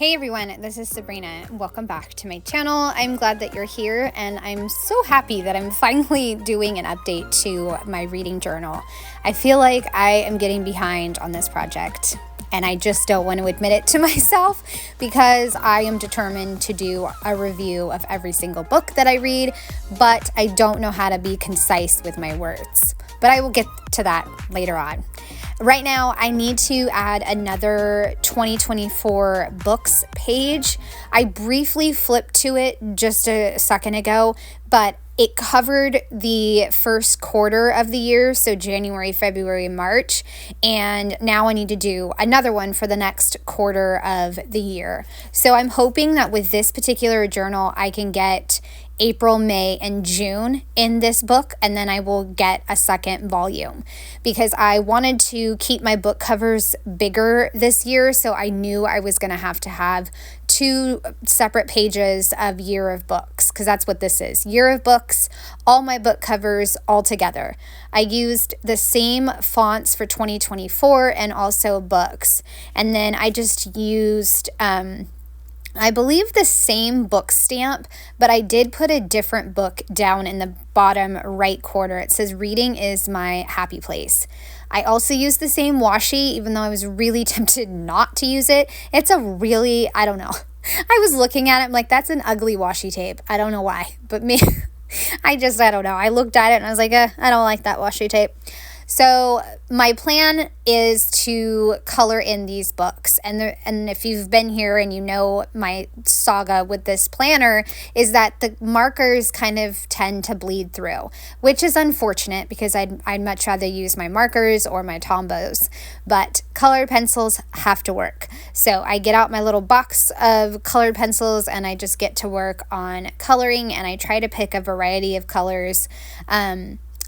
Hey everyone, this is Sabrina. Welcome back to my channel. I'm glad that you're here, and I'm so happy that I'm finally doing an update to my reading journal. I feel like I am getting behind on this project, and I just don't want to admit it to myself because I am determined to do a review of every single book that I read, but I don't know how to be concise with my words. But I will get to that later on. Right now, I need to add another 2024 books page. I briefly flipped to it just a second ago, but it covered the first quarter of the year, so January, February, March, and now I need to do another one for the next quarter of the year. So I'm hoping that with this particular journal, I can get April, May, and June in this book, and then I will get a second volume because I wanted to keep my book covers bigger this year, so I knew I was going to have two separate pages of year of books, because that's what this is, year of books, all my book covers all together. I used the same fonts for 2024 and also books, and then I just used I believe the same book stamp, but I did put a different book down in the bottom right corner. It says reading is my happy place. I also used the same washi, even though I was really tempted not to use it. It's a really, I don't know. I was looking at it, I'm like, that's an ugly washi tape. I don't know why, but me, I don't know. I looked at it and I was like, I don't like that washi tape. So my plan is to color in these books, and if you've been here and you know my saga with this planner, is that the markers kind of tend to bleed through, which is unfortunate because I'd much rather use my markers or my Tombows, but colored pencils have to work. So I get out my little box of colored pencils and I just get to work on coloring, and I try to pick a variety of colors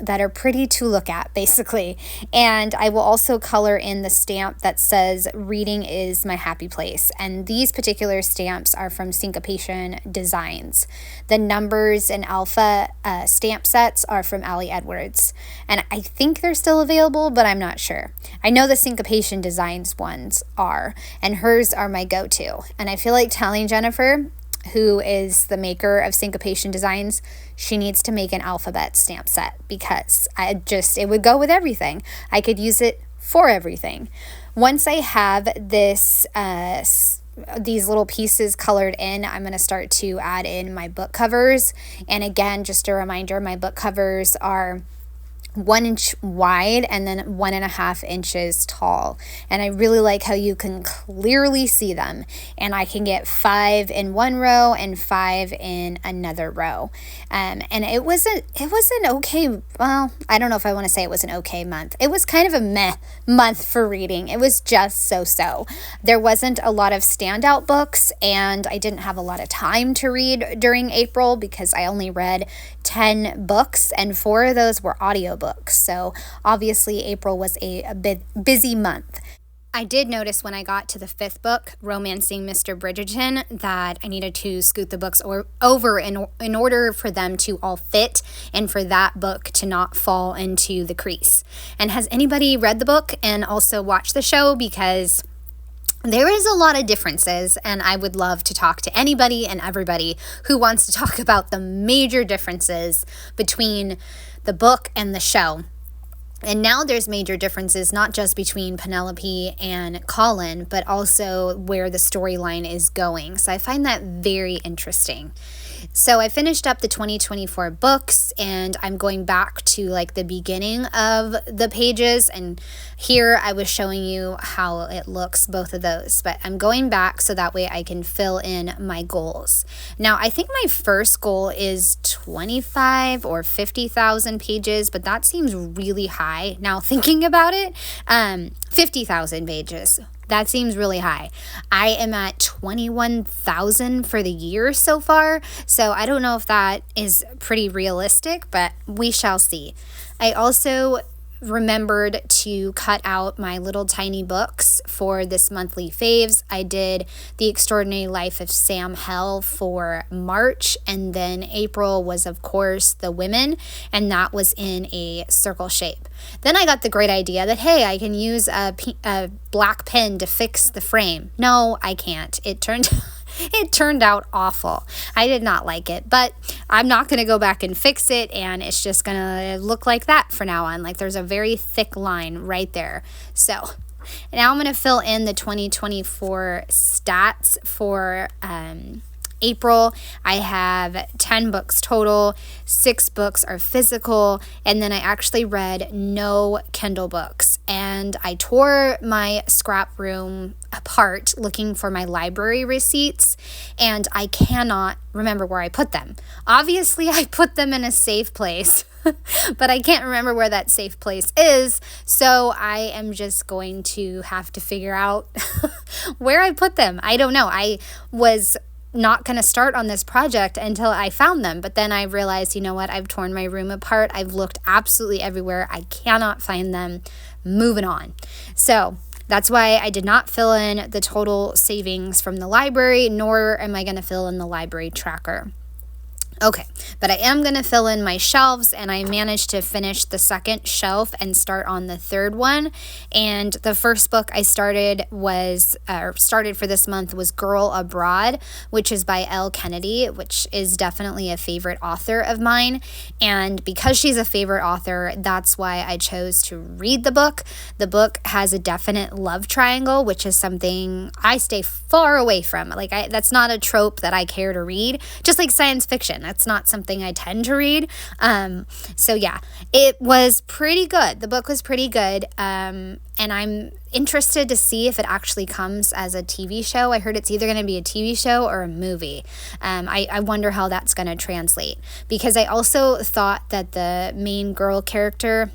that are pretty to look at, basically. And I will also color in the stamp that says reading is my happy place. And these particular stamps are from Syncopation Designs. The numbers and alpha stamp sets are from Ali Edwards. And I think they're still available, but I'm not sure. I know the Syncopation Designs ones are, and hers are my go-to. And I feel like telling Jennifer, who is the maker of Syncopation Designs, she needs to make an alphabet stamp set because it would go with everything. I could use it for everything. Once I have these little pieces colored in, I'm going to start to add in my book covers. And again, just a reminder, my book covers are 1 inch wide and then 1.5 inches tall, and I really like how you can clearly see them, and I can get 5 in one row and 5 in another row, and it was an okay, well, I don't know if I want to say it was an okay month. It was kind of a meh month for reading. It was just so. There wasn't a lot of standout books, and I didn't have a lot of time to read during April because I only read 10 books, and 4 of those were audiobooks. So obviously April was a bit busy month. I did notice when I got to the 5th book, Romancing Mr. Bridgerton, that I needed to scoot the books over in order for them to all fit and for that book to not fall into the crease. And has anybody read the book and also watched the show? Because there is a lot of differences, and I would love to talk to anybody and everybody who wants to talk about the major differences between the book and the show. And now there's major differences, not just between Penelope and Colin, but also where the storyline is going. So I find that very interesting. So I finished up the 2024 books, and I'm going back to like the beginning of the pages, and here I was showing you how it looks, both of those, but I'm going back so that way I can fill in my goals. Now I think my first goal is 25 or 50,000 pages, but that seems really high now thinking about it. 50,000 pages. That seems really high. I am at 21,000 for the year so far, so I don't know if that is pretty realistic, but we shall see. I also remembered to cut out my little tiny books for this monthly faves. I did The Extraordinary Life of Sam Hell for March, and then April was, of course, The Women, and that was in a circle shape. Then I got the great idea that, hey, I can use a black pen to fix the frame. No, I can't. It turned out awful. I did not like it, but I'm not going to go back and fix it, and it's just going to look like that for now on. Like, there's a very thick line right there. So now I'm going to fill in the 2024 stats for April. I have 10 books total, 6 books are physical, and then I actually read no Kindle books. And I tore my scrap room apart looking for my library receipts, and I cannot remember where I put them. Obviously, I put them in a safe place, but I can't remember where that safe place is, so I am just going to have to figure out where I put them. I don't know. I was not going to start on this project until I found them, but then I realized, you know what, I've torn my room apart. I've looked absolutely everywhere. I cannot find them. Moving on. So that's why I did not fill in the total savings from the library, nor am I going to fill in the library tracker. Okay, but I am going to fill in my shelves, and I managed to finish the second shelf and start on the third one. And the first book I started for this month was Girl Abroad, which is by Elle Kennedy, which is definitely a favorite author of mine. And because she's a favorite author, that's why I chose to read the book. The book has a definite love triangle, which is something I stay far away from. That's not a trope that I care to read, just like science fiction. That's not something I tend to read. So yeah, it was pretty good. The book was pretty good. And I'm interested to see if it actually comes as a TV show. I heard it's either going to be a TV show or a movie. I wonder how that's going to translate, because I also thought that the main girl character,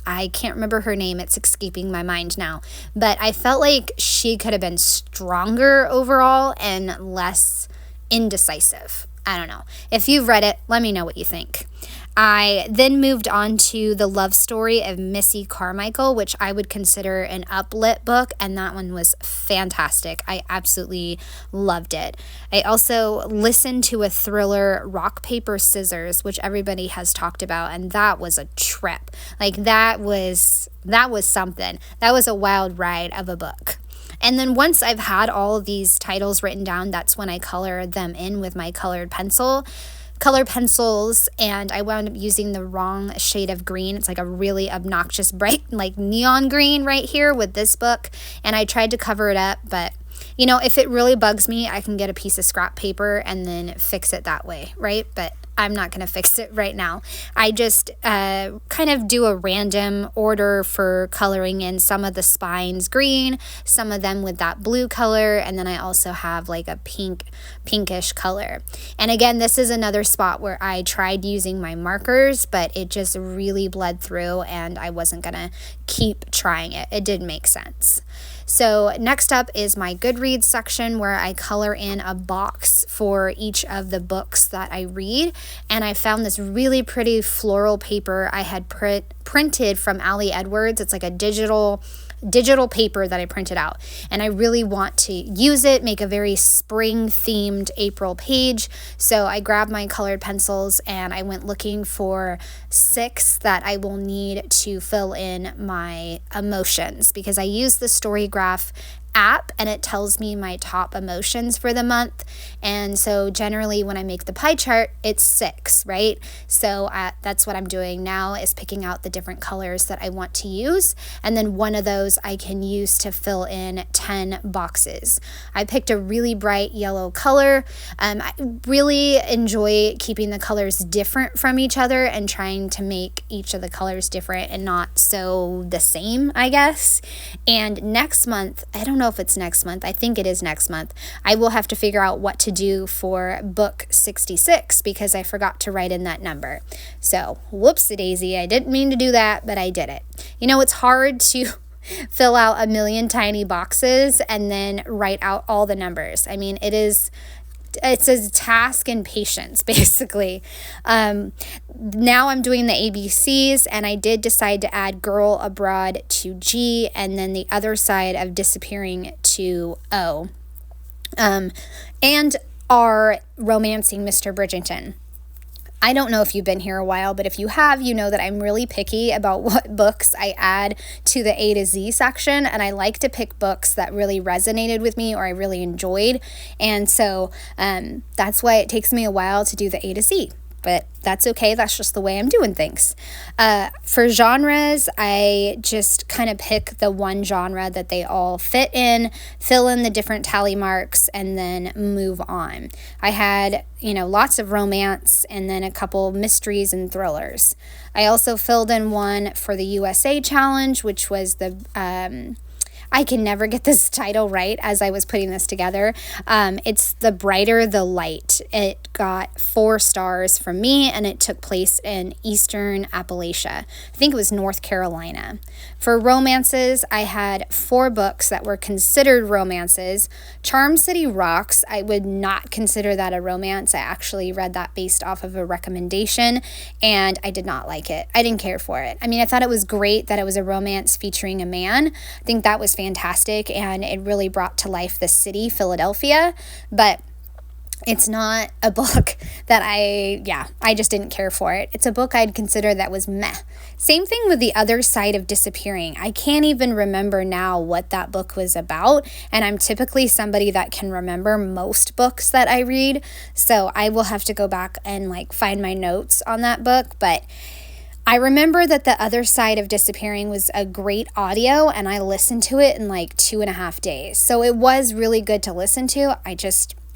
I can't remember her name, it's escaping my mind now, but I felt like she could have been stronger overall and less indecisive. I don't know. If you've read it, let me know what you think. I then moved on to The Love Story of Missy Carmichael, which I would consider an uplit book, and that one was fantastic. I absolutely loved it. I also listened to a thriller, Rock, Paper, Scissors, which everybody has talked about, and that was a trip. That was something. That was a wild ride of a book. And then once I've had all of these titles written down, that's when I color them in with my color pencils, and I wound up using the wrong shade of green. It's like a really obnoxious bright neon green right here with this book, and I tried to cover it up, but if it really bugs me, I can get a piece of scrap paper and then fix it that way, right? But I'm not going to fix it right now. I just kind of do a random order for coloring in some of the spines green, some of them with that blue color, and then I also have like a pinkish color. And again, this is another spot where I tried using my markers, but it just really bled through, and I wasn't going to keep trying it. It didn't make sense. So next up is my Goodreads section, where I color in a box for each of the books that I read. And I found this really pretty floral paper I had printed from Ali Edwards. It's like a digital paper that I printed out, and I really want to use it, make a very spring themed April page. So I grabbed my colored pencils and I went looking for 6 that I will need to fill in my emotions, because I use the Storygraph app and it tells me my top emotions for the month. And so generally when I make the pie chart, it's 6, right? So that's what I'm doing now, is picking out the different colors that I want to use, and then one of those I can use to fill in 10 boxes. I picked a really bright yellow color. I really enjoy keeping the colors different from each other and trying to make each of the colors different and not so the same, I guess. And next month, I don't know if it's next month, I think it is next month, I will have to figure out what to do for book 66, because I forgot to write in that number. So whoops-a-daisy, I didn't mean to do that, but I did it. It's hard to fill out a million tiny boxes and then write out all the numbers. I mean, it is it's a task and patience, basically. Now I'm doing the ABCs, and I did decide to add girl abroad to G, and then the other side of disappearing to O. And R, romancing Mr. Bridgerton. I don't know if you've been here a while, but if you have, you know that I'm really picky about what books I add to the A to Z section, and I like to pick books that really resonated with me or I really enjoyed, and so that's why it takes me a while to do the A to Z. But that's okay. That's just the way I'm doing things. For genres, I just kind of pick the one genre that they all fit in, fill in the different tally marks, and then move on. I had, lots of romance and then a couple mysteries and thrillers. I also filled in one for the USA challenge, which was the... I can never get this title right as I was putting this together. It's The Brighter the Light. It got 4 stars from me, and it took place in Eastern Appalachia. I think it was North Carolina. For romances, I had 4 books that were considered romances. Charm City Rocks, I would not consider that a romance. I actually read that based off of a recommendation, and I did not like it. I didn't care for it. I mean, I thought it was great that it was a romance featuring a man. I think that was fantastic, and it really brought to life the city, Philadelphia, but it's not a book that I just didn't care for it. It's a book I'd consider that was meh. Same thing with The Other Side of Disappearing. I can't even remember now what that book was about, and I'm typically somebody that can remember most books that I read, so I will have to go back and find my notes on that book, but I remember that The Other Side of Disappearing was a great audio, and I listened to it in 2.5 days. So it was really good to listen to.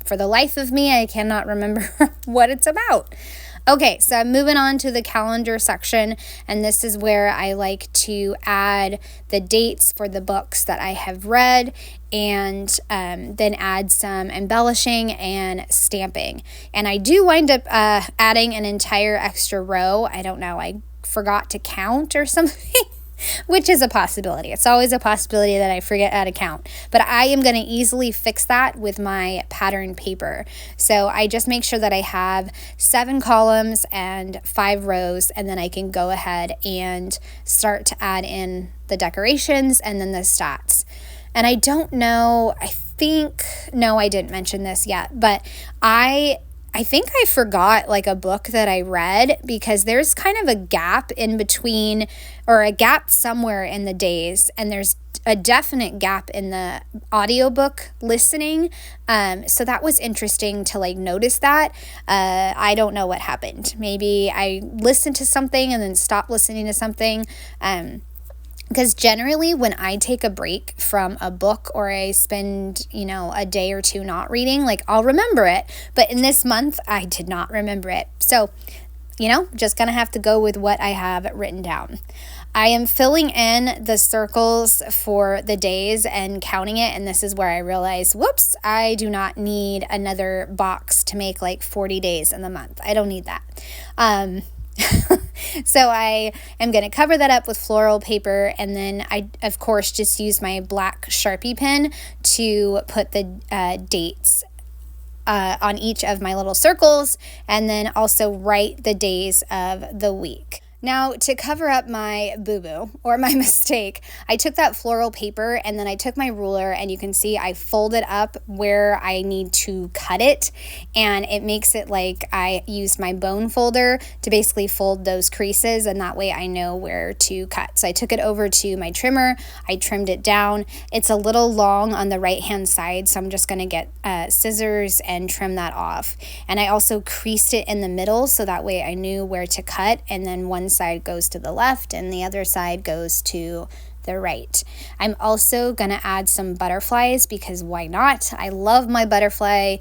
For the life of me, I cannot remember what it's about. Okay, so I'm moving on to the calendar section, and this is where I like to add the dates for the books that I have read, and then add some embellishing and stamping. And I do wind up adding an entire extra row. I don't know, I forgot to count or something, which is a possibility. It's always a possibility that I forget how to count, but I am going to easily fix that with my pattern paper. So I just make sure that I have 7 columns and 5 rows, and then I can go ahead and start to add in the decorations and then the stats. And I don't know, no, I didn't mention this yet, but I think I forgot a book that I read, because there's kind of a gap in between, or a gap somewhere in the days, and there's a definite gap in the audiobook listening. So that was interesting to notice that. I don't know what happened. Maybe I listened to something and then stopped listening to something. Because generally when I take a break from a book, or I spend, a day or two not reading, I'll remember it. But in this month, I did not remember it. So, just gonna have to go with what I have written down. I am filling in the circles for the days and counting it, and this is where I realize, whoops, I do not need another box to make 40 days in the month. I don't need that. So I am going to cover that up with floral paper, and then I, of course, just use my black Sharpie pen to put the dates on each of my little circles, and then also write the days of the week. Now, to cover up my boo-boo, or my mistake, I took that floral paper and then I took my ruler, and you can see I folded up where I need to cut it, and it makes it like I used my bone folder to basically fold those creases, and that way I know where to cut. So I took it over to my trimmer, I trimmed it down. It's a little long on the right-hand side, so I'm just going to get scissors and trim that off. And I also creased it in the middle, so that way I knew where to cut, and then one side goes to the left and the other side goes to the right. I'm also gonna add some butterflies, because why not? I love my butterfly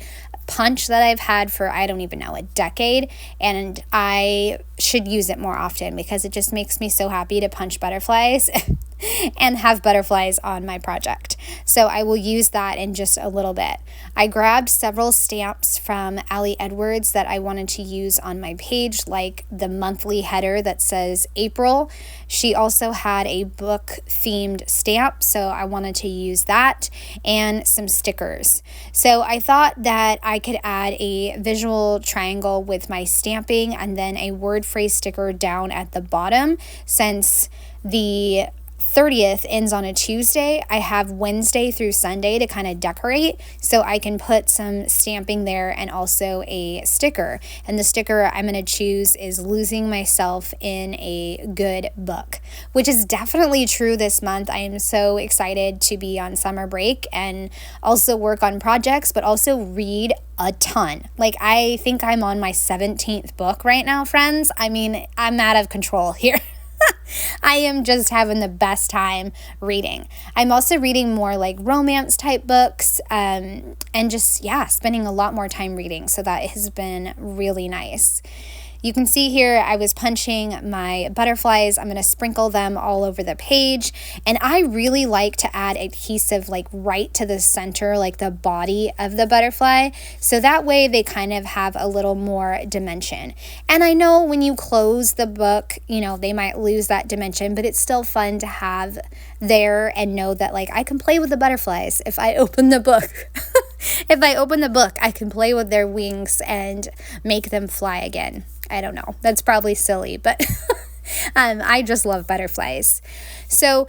punch that I've had for, I don't even know, a decade, and I should use it more often because it just makes me so happy to punch butterflies. and have butterflies on my project. So I will use that in just a little bit. I grabbed several stamps from Ali Edwards that I wanted to use on my page, like the monthly header that says April. She also had a book themed stamp, so I wanted to use that, and some stickers. So I thought that I could add a visual triangle with my stamping and then a word phrase sticker down at the bottom. Since the 30th ends on a Tuesday, I have Wednesday through Sunday to kind of decorate, so I can put some stamping there and also a sticker. And the sticker I'm going to choose is Losing Myself in a Good Book, which is definitely true this month. I am so excited to be on summer break and also work on projects, but also read a ton. Like, I think I'm on my 17th book right now, friends. I mean, I'm out of control here. I am just having the best time reading. I'm also reading more like romance type books, and just, spending a lot more time reading. So that has been really nice. You can see here I was punching my butterflies. I'm going to sprinkle them all over the page. And I really like to add adhesive like right to the center, like the body of the butterfly. So that way they kind of have a little more dimension. And I know when you close the book, they might lose that dimension, but it's still fun to have there and know that like I can play with the butterflies if I open the book. If I open the book, I can play with their wings and make them fly again. I don't know. That's probably silly, but I just love butterflies. So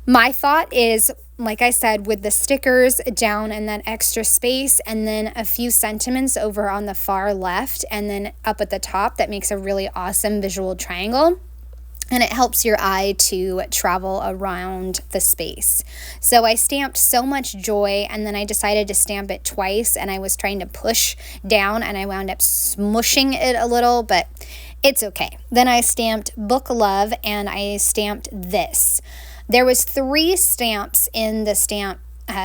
my thought is, like I said, with the stickers down in that extra space, and then a few sentiments over on the far left, and then up at the top, that makes a really awesome visual triangle. And it helps your eye to travel around the space. So I stamped So Much Joy, and then I decided to stamp it twice, and I was trying to push down, and I wound up smushing it a little, but it's okay. Then I stamped Book Love, and I stamped this. There was 3 stamps in the stamp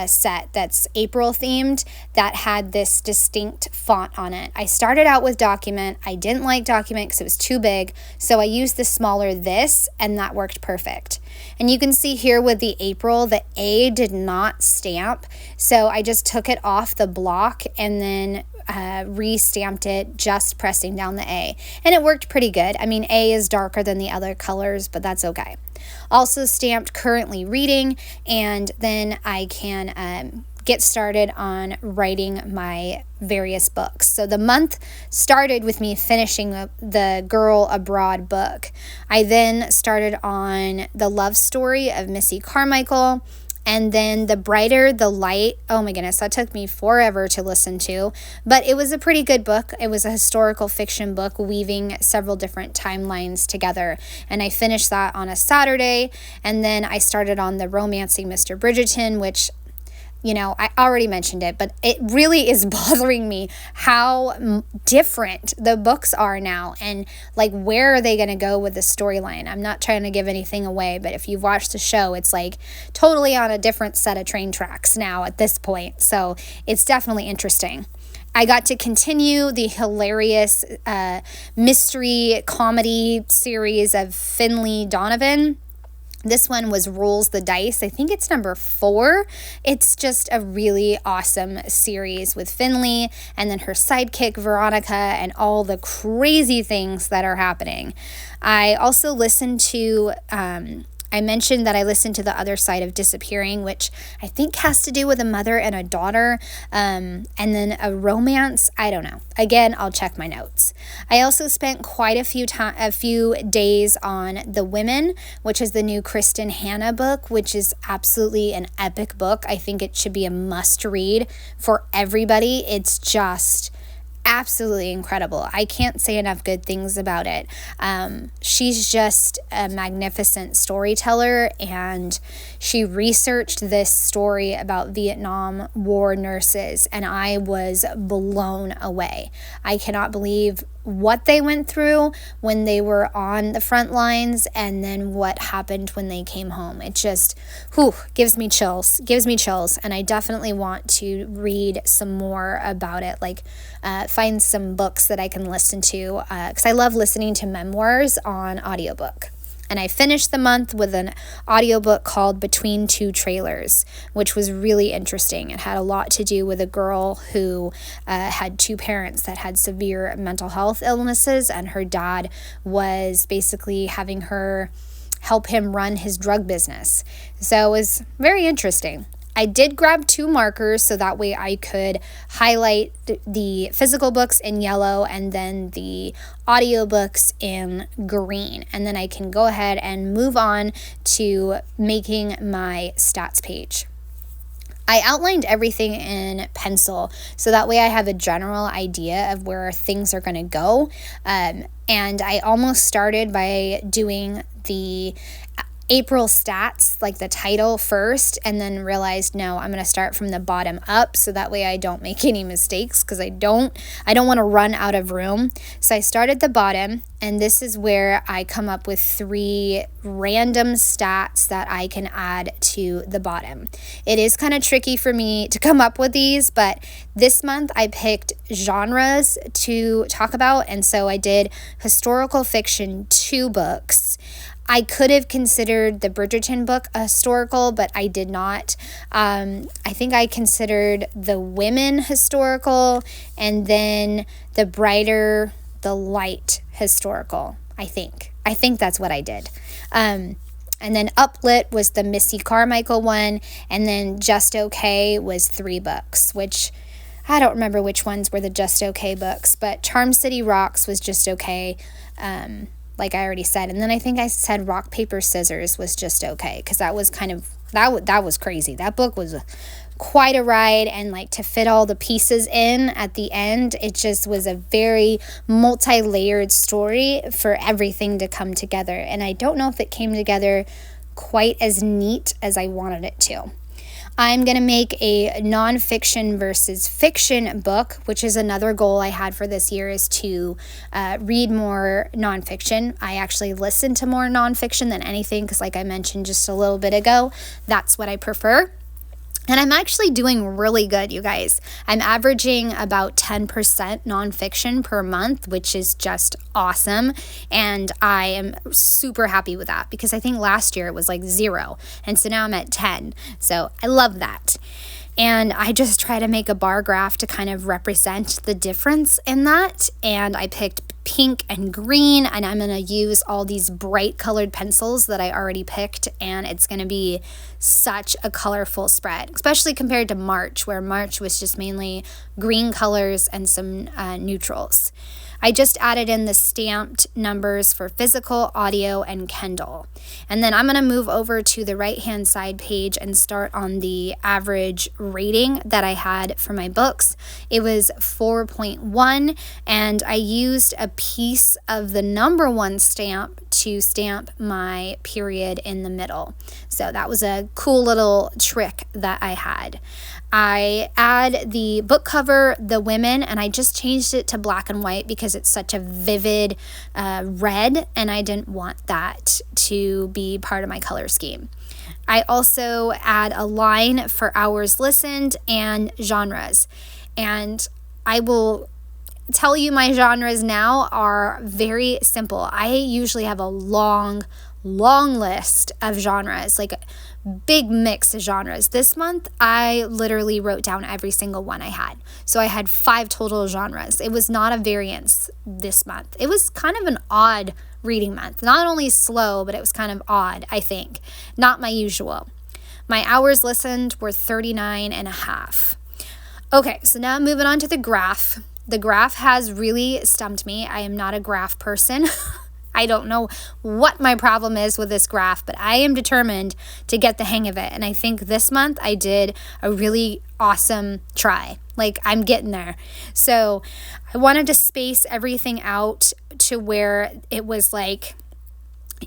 set that's April themed that had this distinct font on it. I started out with Document. I didn't like Document because it was too big, so I used the smaller This, and that worked perfect. And you can see here with the April, the A did not stamp, so I just took it off the block and then re-stamped it, just pressing down the A, and it worked pretty good. I mean, A is darker than the other colors, but that's okay. Also stamped Currently Reading, and then I can get started on writing my various books. So the month started with me finishing the Girl Abroad book. I then started on the love story of Missy Carmichael, and then The Brighter the Light. Oh my goodness, that took me forever to listen to, but it was a pretty good book. It was a historical fiction book weaving several different timelines together, and I finished that on a Saturday. And then I started on The Romancing Mr. Bridgerton, which, I already mentioned it, but it really is bothering me how different the books are now, and like, where are they going to go with the storyline? I'm not trying to give anything away, but if you've watched the show, it's like totally on a different set of train tracks now at this point. So it's definitely interesting. I got to continue the hilarious mystery comedy series of Finley Donovan. This one was Rolls the Dice. I think it's number 4. It's just a really awesome series with Finley and then her sidekick Veronica and all the crazy things that are happening. I also listened to I mentioned that I listened to The Other Side of Disappearing, which I think has to do with a mother and a daughter, and then a romance. I don't know. Again, I'll check my notes. I also spent quite a few days on The Women, which is the new Kristen Hanna book, which is absolutely an epic book. I think it should be a must read for everybody. It's just absolutely incredible. I can't say enough good things about it. She's just a magnificent storyteller, and she researched this story about Vietnam War nurses, and I was blown away. I cannot believe what they went through when they were on the front lines, and then what happened when they came home. It just gives me chills, and I definitely want to read some more about it, find some books that I can listen to, because I love listening to memoirs on audiobook. And I finished the month with an audiobook called Between Two Trailers, which was really interesting. It had a lot to do with a girl who had two parents that had severe mental health illnesses, and her dad was basically having her help him run his drug business. So it was very interesting. I did grab 2 markers so that way I could highlight the physical books in yellow and then the audiobooks in green. And then I can go ahead and move on to making my stats page. I outlined everything in pencil so that way I have a general idea of where things are going to go. And I almost started by doing the April stats, like the title first, and then realized, no, I'm going to start from the bottom up so that way I don't make any mistakes, because I don't want to run out of room. So I started the bottom, and this is where I come up with 3 random stats that I can add to the bottom. It is kind of tricky for me to come up with these, but this month I picked genres to talk about, and so I did historical fiction 2 books. I could have considered the Bridgerton book historical, but I did not. I think I considered the women historical, and then the brighter, the light historical, I think. I think that's what I did. And then Uplit was the Missy Carmichael one, and then Just Okay was 3 books, which I don't remember which ones were the Just Okay books, but Charm City Rocks was Just Okay. Like I already said. And then I think I said Rock, Paper, Scissors was Just Okay, because that was kind of, that was crazy. That book was quite a ride, and like to fit all the pieces in at the end, it just was a very multi-layered story for everything to come together. And I don't know if it came together quite as neat as I wanted it to. I'm going to make a nonfiction versus fiction book, which is another goal I had for this year, is to read more nonfiction. I actually listen to more nonfiction than anything because, like I mentioned just a little bit ago, that's what I prefer. And I'm actually doing really good, you guys. I'm averaging about 10% nonfiction per month, which is just awesome. And I am super happy with that because I think last year it was like 0. And so now I'm at 10. So I love that. And I just try to make a bar graph to kind of represent the difference in that. And I picked pink and green, and I'm going to use all these bright colored pencils that I already picked, and it's going to be such a colorful spread, especially compared to March, where March was just mainly green colors and some neutrals. I just added in the stamped numbers for physical, audio, and Kindle. And then I'm going to move over to the right-hand side page and start on the average rating that I had for my books. It was 4.1, and I used a piece of the number 1 stamp to stamp my period in the middle. So that was a cool little trick that I had. I add the book cover, the women, and I just changed it to black and white because it's such a vivid red, and I didn't want that to be part of my color scheme. I also add a line for hours listened and genres, and I will tell you my genres now are very simple. I usually have a long list of genres, like a big mix of genres. This month, I literally wrote down every single one I had. So I had 5 total genres. It was not a variance this month. It was kind of an odd reading month. Not only slow, but it was kind of odd, I think. Not my usual. My hours listened were 39 and a half. Okay, so now moving on to the graph. The graph has really stumped me. I am not a graph person. I don't know what my problem is with this graph, but I am determined to get the hang of it. And I think this month I did a really awesome try. Like, I'm getting there. So I wanted to space everything out to where it was like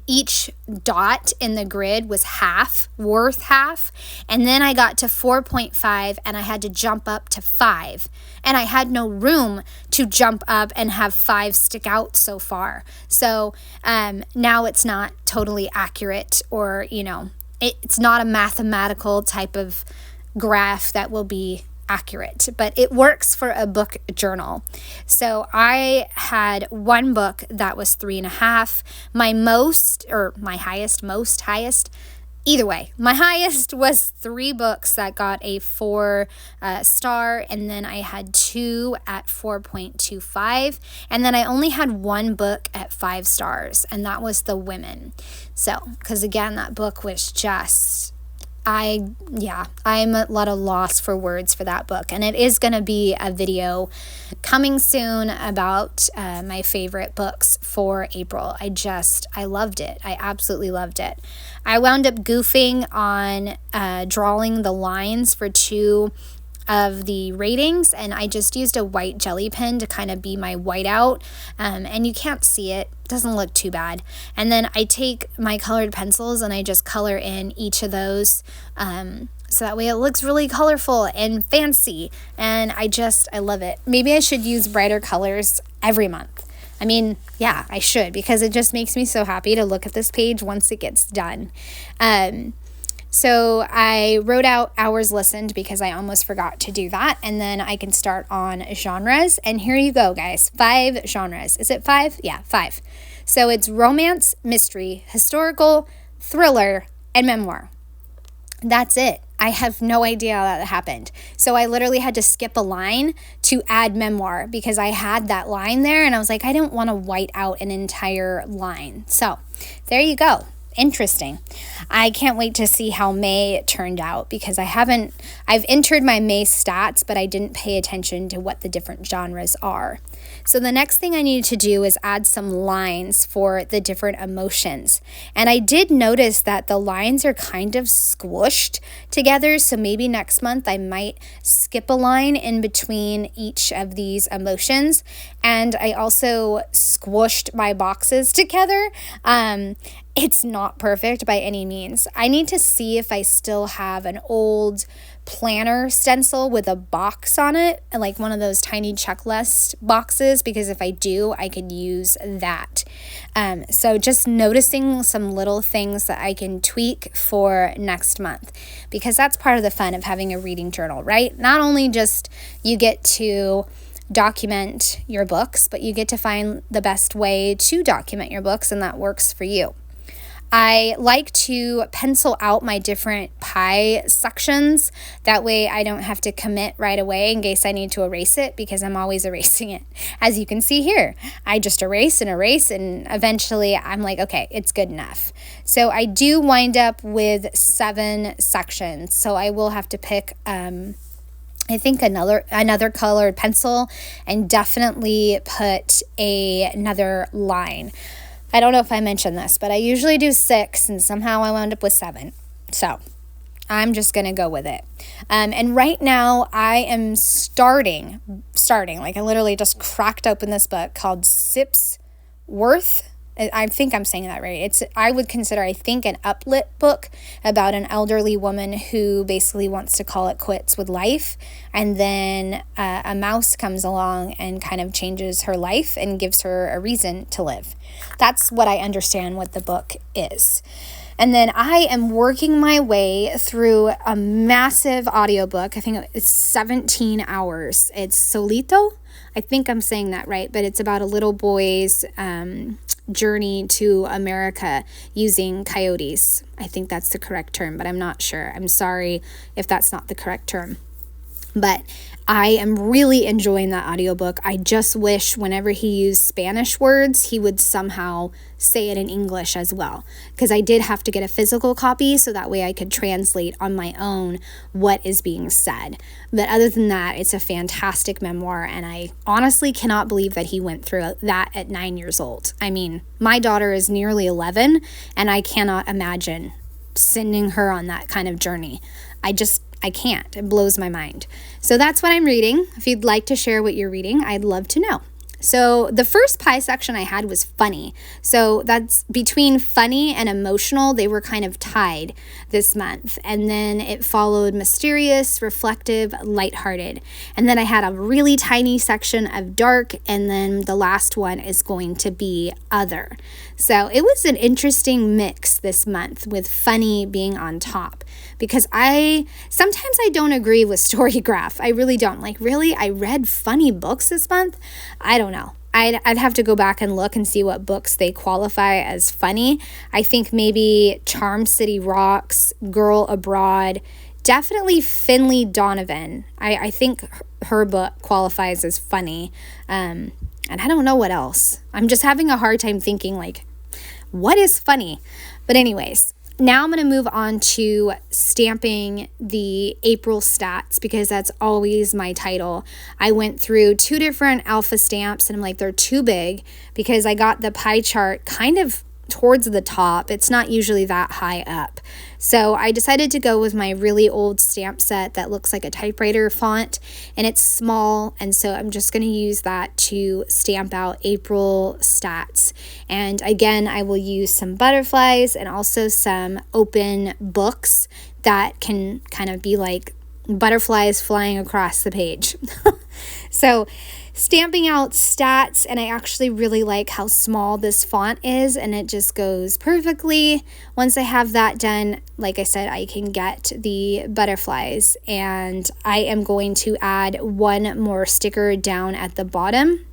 each dot in the grid was worth half. And then I got to 4.5 and I had to jump up to 5. And I had no room to jump up and have 5 stick out so far. So now it's not totally accurate, or, it's not a mathematical type of graph that will be accurate, but it works for a book journal. So I had one book that was 3.5. My highest, either way, my highest was 3 books that got a 4 star, and then I had 2 at 4.25, and then I only had 1 book at 5 stars, and that was The Women. So, because again, that book was just, I'm at a lot of loss for words for that book. And it is going to be a video coming soon about my favorite books for April. I loved it. I absolutely loved it. I wound up goofing on drawing the lines for 2 of the ratings, and I just used a white jelly pen to kind of be my whiteout, and you can't see it. Doesn't look too bad. And then I take my colored pencils and I just color in each of those, so that way it looks really colorful and fancy, and I love it. Maybe I should use brighter colors every month. I mean, yeah, I should, because it just makes me so happy to look at this page once it gets done. So I wrote out hours listened because I almost forgot to do that. And then I can start on genres. And here you go, guys. 5 genres. Is it 5? Yeah, 5. So it's romance, mystery, historical, thriller, and memoir. That's it. I have no idea how that happened. So I literally had to skip a line to add memoir because I had that line there and I was like, I didn't want to white out an entire line. So there you go. Interesting. I can't wait to see how May turned out because I've entered my May stats, but I didn't pay attention to what the different genres are. So the next thing I needed to do is add some lines for the different emotions. And I did notice that the lines are kind of squished together. So maybe next month I might skip a line in between each of these emotions. And I also squished my boxes together. It's not perfect by any means. I need to see if I still have an old planner stencil with a box on it, like one of those tiny checklist boxes, because if I do, I could use that. So just noticing some little things that I can tweak for next month, because that's part of the fun of having a reading journal, right? Not only just you get to document your books, but you get to find the best way to document your books, and that works for you. I like to pencil out my different pie sections. That way I don't have to commit right away in case I need to erase it, because I'm always erasing it. As you can see here, I just erase, and eventually I'm like, okay, it's good enough. So I do wind up with 7 sections. So I will have to pick I think another colored pencil and definitely put another line. I don't know if I mentioned this, but I usually do 6 and somehow I wound up with 7. So I'm just going to go with it. And right now I am starting, like I literally just cracked open this book called Sips Worth. I think I'm saying that right. I would consider, I think, an uplit book about an elderly woman who basically wants to call it quits with life. And then a mouse comes along and kind of changes her life and gives her a reason to live. That's what I understand what the book is. And then I am working my way through a massive audiobook. I think it's 17 hours. It's Solito. I think I'm saying that right, but it's about a little boy's journey to America using coyotes. I think that's the correct term, but I'm not sure. I'm sorry if that's not the correct term. But I am really enjoying that audiobook. I just wish whenever he used Spanish words, he would somehow say it in English as well. Because I did have to get a physical copy so that way I could translate on my own what is being said. But other than that, it's a fantastic memoir. And I honestly cannot believe that he went through that at 9 years old. I mean, my daughter is nearly 11 and I cannot imagine sending her on that kind of journey. I can't. It blows my mind. So that's what I'm reading. If you'd like to share what you're reading, I'd love to know. So the first pie section I had was funny. So that's between funny and emotional. They were kind of tied this month. And then it followed mysterious, reflective, lighthearted. And then I had a really tiny section of dark. And then the last one is going to be other. So it was an interesting mix this month with funny being on top, because sometimes I don't agree with Storygraph. I really don't. Like, really? I read funny books this month? I don't know. I'd have to go back and look and see what books they qualify as funny. I think maybe Charm City Rocks, Girl Abroad, definitely Finley Donovan. I think her book qualifies as funny. And I don't know what else. I'm just having a hard time thinking, like, what is funny? But anyways, now I'm going to move on to stamping the April stats, because that's always my title. I went through 2 different alpha stamps and I'm like, they're too big, because I got the pie chart kind of towards the top. It's not usually that high up. So I decided to go with my really old stamp set that looks like a typewriter font, and it's small, and so I'm just going to use that to stamp out April stats. And again, I will use some butterflies and also some open books that can kind of be like butterflies flying across the page. So stamping out stats, and I actually really like how small this font is, and it just goes perfectly. Once I have that done, like I said, I can get the butterflies, and I am going to add one more sticker down at the bottom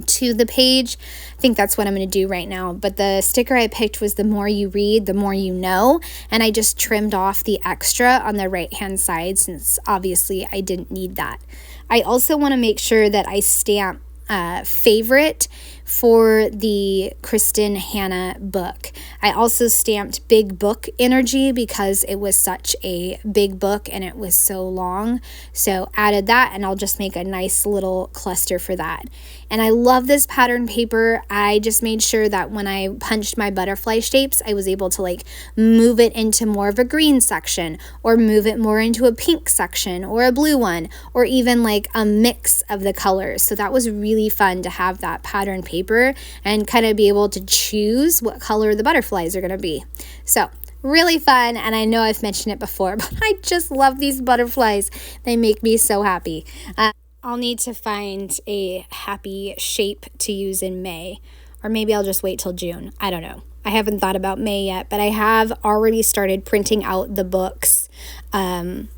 to the page. I think that's what I'm going to do right now. But the sticker I picked was the more you read, the more you know. And I just trimmed off the extra on the right hand side, since obviously I didn't need that. I also want to make sure that I stamp favorite for the Kristen Hanna book. I also stamped big book energy because it was such a big book and it was so long. So added that, and I'll just make a nice little cluster for that. And I love this pattern paper. I just made sure that when I punched my butterfly shapes, I was able to like move it into more of a green section, or move it more into a pink section or a blue one, or even like a mix of the colors. So that was really fun to have that pattern paper and kind of be able to choose what color the butterflies are going to be. So really fun, and I know I've mentioned it before, but I just love these butterflies. They make me so happy. I'll need to find a happy shape to use in May, or maybe I'll just wait till June. I don't know. I haven't thought about May yet, but I have already started printing out the books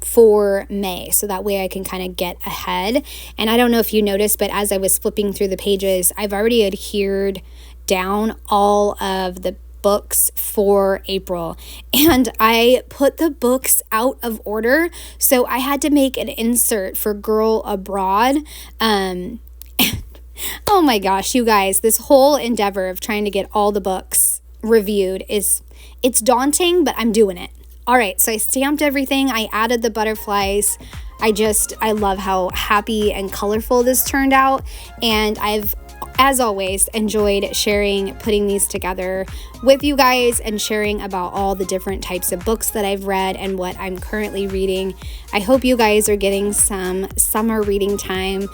for May, so that way I can kind of get ahead. And I don't know if you noticed, but as I was flipping through the pages, I've already adhered down all of the books for April, and I put the books out of order, so I had to make an insert for Girl Abroad. Oh my gosh, you guys, this whole endeavor of trying to get all the books reviewed it's daunting, but I'm doing it. All right, so I stamped everything. I added the butterflies. I love how happy and colorful this turned out, and I've, as always, enjoyed putting these together with you guys and sharing about all the different types of books that I've read and what I'm currently reading. I hope you guys are getting some summer reading time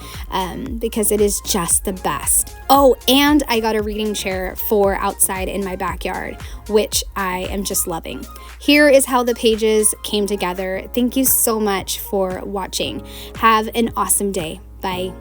because it is just the best. Oh, and I got a reading chair for outside in my backyard, which I am just loving. Here is how the pages came together. Thank you so much for watching. Have an awesome day. Bye.